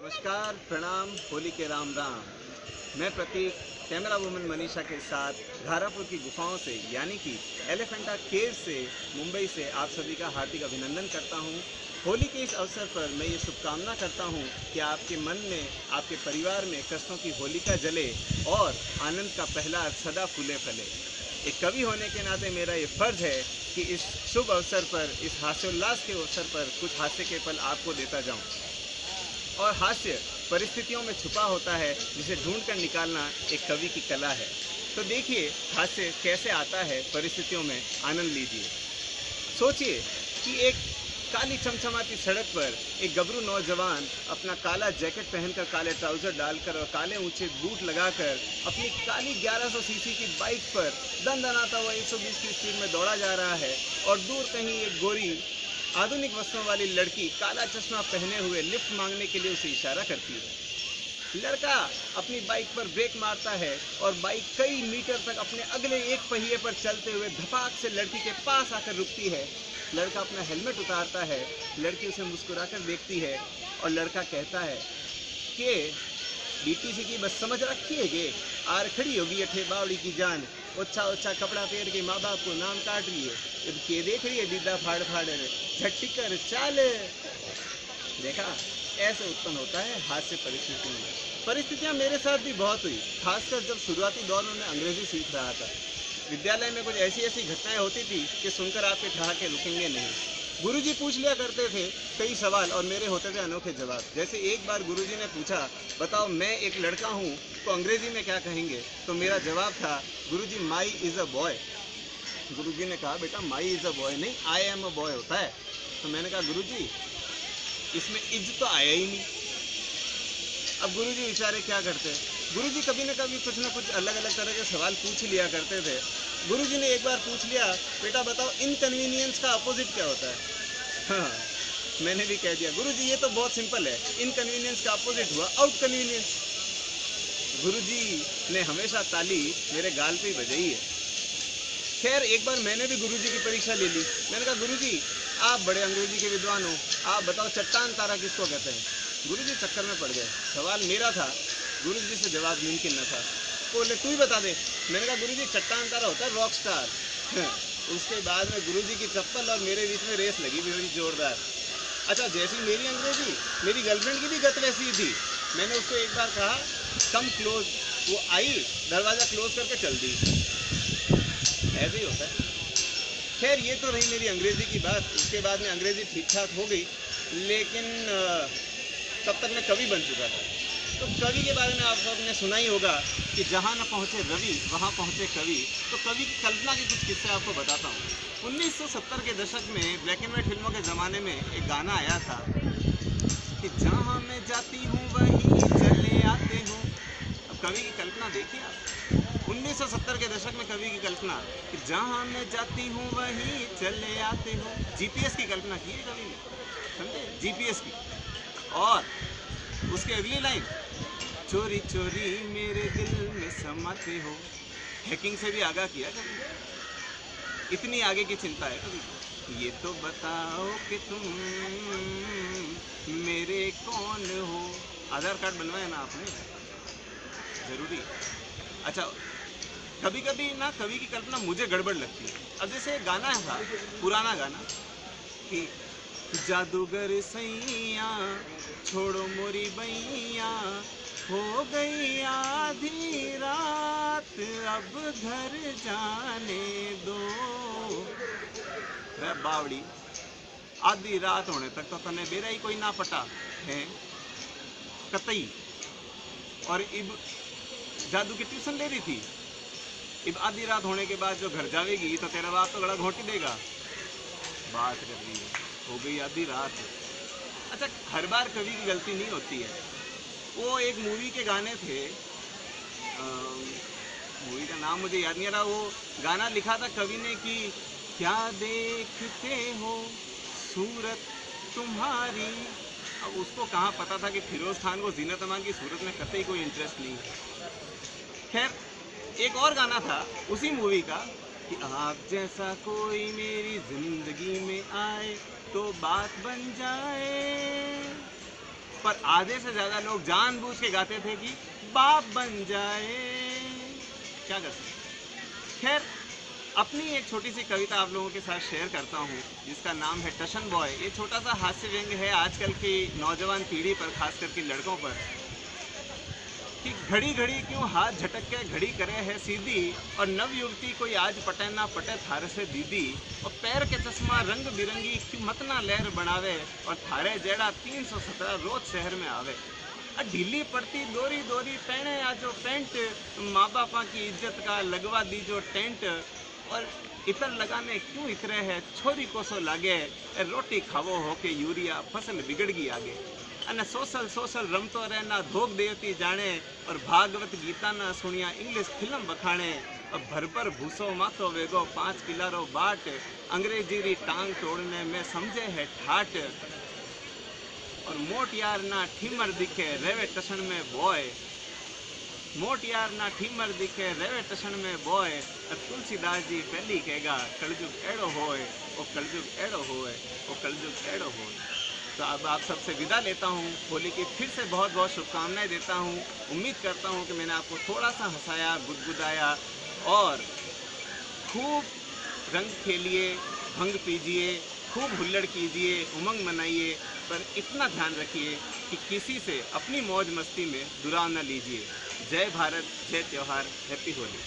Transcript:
नमस्कार, प्रणाम, होली के राम राम। मैं प्रतीक कैमरा वुमन मनीषा के साथ घारापुर की गुफाओं से यानी कि एलिफेंटा केव से मुंबई से आप सभी का हार्दिक अभिनंदन करता हूं। होली के इस अवसर पर मैं ये शुभकामना करता हूं कि आपके मन में, आपके परिवार में कष्टों की होलिका जले और आनंद का पहला अर्थ सदा फूले फले। एक कवि होने के नाते मेरा ये फर्ज है कि इस शुभ अवसर पर, इस हास्योल्लास के अवसर पर कुछ हास्य के पल आपको देता जाऊं। और हास्य परिस्थितियों में छुपा होता है, जिसे ढूंढ कर निकालना एक कवि की कला है। तो देखिए हास्य कैसे आता है परिस्थितियों में, आनंद लीजिए। सोचिए कि एक काली चमचमाती सड़क पर एक गबरू नौजवान अपना काला जैकेट पहनकर, काले ट्राउजर डालकर और काले ऊंचे बूट लगाकर अपनी काली 1100 सीसी की बाइक पर दनदनाता हुआ 120 की स्पीड में दौड़ा जा रहा है और दूर कहीं एक गोरी आधुनिक वस्त्रों वाली लड़की काला चश्मा पहने हुए लिफ्ट मांगने के लिए उसे इशारा करती है। लड़का अपनी बाइक पर ब्रेक मारता है और बाइक कई मीटर तक अपने अगले एक पहिए पर चलते हुए धपाक से लड़की के पास आकर रुकती है। लड़का अपना हेलमेट उतारता है, लड़की उसे मुस्कुराकर देखती है और लड़का कहता है कि डीटीसी की बस समझ रखी है कि आर खड़ी होगी अठे बावड़ी की जान, ओछा ओछा कपड़ा पहन के माँ बाप को नाम काट रही है, जब के देख रही है दीदा फाड़ फाड़ झट्टी कर चाल। देखा, ऐसे उत्पन्न होता है हास्य परिस्थितियों में। परिस्थितियाँ मेरे साथ भी बहुत हुई, खासकर जब शुरुआती दौर में मैं अंग्रेजी सीख रहा था। विद्यालय में कुछ ऐसी ऐसी घटनाएं होती थी कि सुनकर आपके ठहाके रुकेंगे नहीं। गुरुजी पूछ लिया करते थे कई सवाल और मेरे होते थे अनोखे जवाब। जैसे एक बार गुरुजी ने पूछा, बताओ मैं एक लड़का हूँ तो अंग्रेजी में क्या कहेंगे? तो मेरा जवाब था, गुरुजी माई इज़ अ बॉय। गुरुजी ने कहा, बेटा माई इज़ अ बॉय नहीं, आई एम अ बॉय होता है। तो मैंने कहा, गुरुजी इसमें इज तो आया ही नहीं। अब गुरुजी बेचारे क्या करते, गुरुजी कभी न कभी कुछ न कुछ अलग अलग तरह के सवाल पूछ लिया करते थे। गुरुजी ने एक बार पूछ लिया, बेटा बताओ इनकन्वीनियंस का अपोजिट क्या होता है? हाँ, मैंने भी कह दिया, गुरुजी ये तो बहुत सिंपल है, इनकन्वीनियंस का अपोजिट हुआ आउट कन्वीनियंस। गुरुजी ने हमेशा ताली मेरे गाल पे ही बजाई है। खैर एक बार मैंने भी गुरुजी की परीक्षा ले ली। मैंने कहा, गुरुजी आप बड़े अंग्रेजी के विद्वान हो, आप बताओ चट्टान तारा किसको कहते हैं? गुरुजी चक्कर में पड़ गए, सवाल मेरा था, गुरुजी से जवाब मुमकिन न था। बोले तू ही बता दे। मैंने कहा, गुरुजी चट्टान तारा होता है रॉक स्टार। उसके बाद में गुरुजी की चप्पल और मेरे बीच में रेस लगी बड़ी जोरदार। अच्छा, जैसी मेरी अंग्रेजी, मेरी गर्लफ्रेंड की भी गत वैसी थी। मैंने उसको एक बार कहा कम क्लोज, वो आई, दरवाज़ा क्लोज करके चल दी। ऐसे ही होता है। खैर ये तो रही मेरी अंग्रेज़ी की बात। उसके बाद में अंग्रेज़ी ठीक ठाक हो गई, लेकिन तब तक मैं कवि बन चुका था। तो कवि के बारे में आप सबने सुना ही होगा कि जहाँ न पहुँचे रवि वहाँ पहुँचे कवि। तो कवि की कल्पना के कुछ किस्से आपको बताता हूँ। 1970 के दशक में ब्लैक एंड वाइट फिल्मों के ज़माने में एक गाना आया था कि जहाँ मैं जाती हूँ वहीं चले आते हो। अब कवि की कल्पना देखिए आप, 1970 के दशक में कवि की कल्पना कि जहाँ मैं जाती हूँ वहीं चले आते हो। जीपीएस की कल्पना की है कवि ने, समझे, जीपीएस की। और उसके अगली लाइन, चोरी चोरी मेरे दिल में समाते हो। हैकिंग से भी आगाह किया कवि ने, इतनी आगे की चिंता है कवि को। ये तो बताओ कि तुम मेरे कौन हो। आधार कार्ड बनवाया ना आपने, जरूरी। अच्छा, कभी कभी ना कवि की कल्पना मुझे गड़बड़ लगती है। अब जैसे गाना था, पुराना गाना कि जादूगर सैया छोड़ो मोरी बैया, हो गई आधी रात अब घर जाने दो। रे बावड़ी, आधी रात होने तक तो तने बेरा ही कोई ना पटा है कतई। और इब जादू की ट्यूशन ले रही थी, इब आधी रात होने के बाद जो घर जाएगी तो तेरा बाप तो गड़ा घोटी देगा। बात कर रही है, हो गई आधी रात। अच्छा, हर बार कवि की गलती नहीं होती है। वो एक मूवी के गाने थे, मूवी का नाम मुझे याद नहीं आ रहा। वो गाना लिखा था कवि ने कि क्या देखते हो सूरत तुम्हारी। अब उसको कहाँ पता था कि फिरोज खान को जीनत अमान की सूरत में कतई कोई इंटरेस्ट नहीं। खैर एक और गाना था उसी मूवी का कि आप जैसा कोई मेरी जिंदगी में आए तो बात बन जाए। पर आधे से ज़्यादा लोग जानबूझ के गाते थे कि बाप बन जाए। क्या कर सकते। खैर, अपनी एक छोटी सी कविता आप लोगों के साथ शेयर करता हूँ जिसका नाम है टशन बॉय। ये छोटा सा हास्य व्यंग है आजकल की नौजवान पीढ़ी पर, खास करके लड़कों पर, कि घड़ी घड़ी क्यों हाथ झटक के घड़ी करे है सीधी, और नव युवती कोई आज पटे ना पटे थारे से दीदी, और पैर के चश्मा रंग बिरंगी क्यों मत ना लहर बनावे, और थारे जेड़ा 317 रोज शहर में आवे। ढीली पड़ती दोरी दोरी पहने आ जो पेंट, माँ बापा की इज्जत का लगवा दी जो टेंट, और इतर लगाने क्यों इतरे है छोरी को सो लागे, रोटी खावो हो के यूरिया फसल बिगड़ गई आगे। अने सोशल सोशल रमतो रहना धोक देती जाने, और भागवत गीता ना सुनिया इंग्लिश फिल्म बखाणे, और भर भर भूसो माथो वेगो 5 किलारो बाट, अंग्रेजी री टांग तोड़ने में समझे है ठाट, और मोट यार ना ठीमर दिखे रेवे टशन में बॉय, मोट यार ना ठीमर दिखे रेवे टशन में बॉय, तुलसीदास जी पहली कहेगा कलयुग एड़ो होए, ओ कलयुग एड़ो होए, ओ कलयुग एड़ो होए। तो अब आप सबसे विदा लेता हूँ, होली की फिर से बहुत बहुत शुभकामनाएं देता हूँ। उम्मीद करता हूँ कि मैंने आपको थोड़ा सा हंसाया, गुदगुदाया, और खूब रंग खेलिए, भंग पीजिए, खूब हुल्लड़ कीजिए, उमंग मनाइए, पर इतना ध्यान रखिए कि किसी से अपनी मौज मस्ती में दुराव न लीजिए। जय भारत, जय त्योहार, हैप्पी होली।